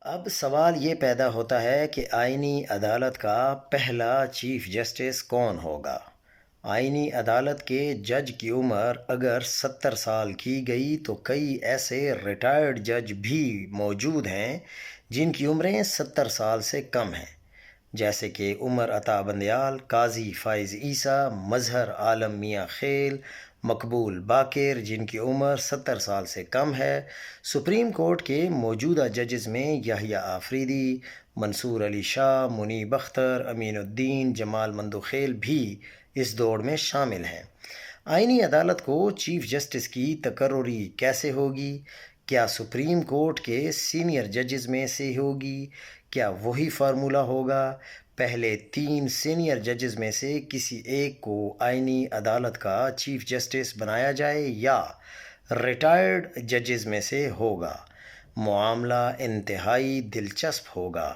اب سوال یہ پیدا ہوتا ہے کہ آئینی عدالت کا پہلا چیف جسٹس کون ہوگا؟ آئینی عدالت کے جج کی عمر اگر 70 سال کی گئی تو کئی ایسے ریٹائرڈ جج بھی موجود ہیں جن کی عمریں 70 سال سے کم ہیں، جیسے کہ عمر عطا بندیال، قاضی فائز عیسیٰ، مظہر عالم میاں خیل، مقبول باقر جن کی عمر 70 سال سے کم ہے۔ سپریم کورٹ کے موجودہ ججز میں یحییٰ آفریدی، منصور علی شاہ، منیب اختر، امین الدین، جمال مندوخیل بھی اس دوڑ میں شامل ہیں۔ آئینی عدالت کو چیف جسٹس کی تقرری کیسے ہوگی؟ کیا سپریم کورٹ کے سینئر ججز میں سے ہوگی؟ کیا وہی فارمولہ ہوگا؟ پہلے 3 سینئر ججز میں سے کسی ایک کو آئینی عدالت کا چیف جسٹس بنایا جائے یا ریٹائرڈ ججز میں سے ہوگا؟ معاملہ انتہائی دلچسپ ہوگا۔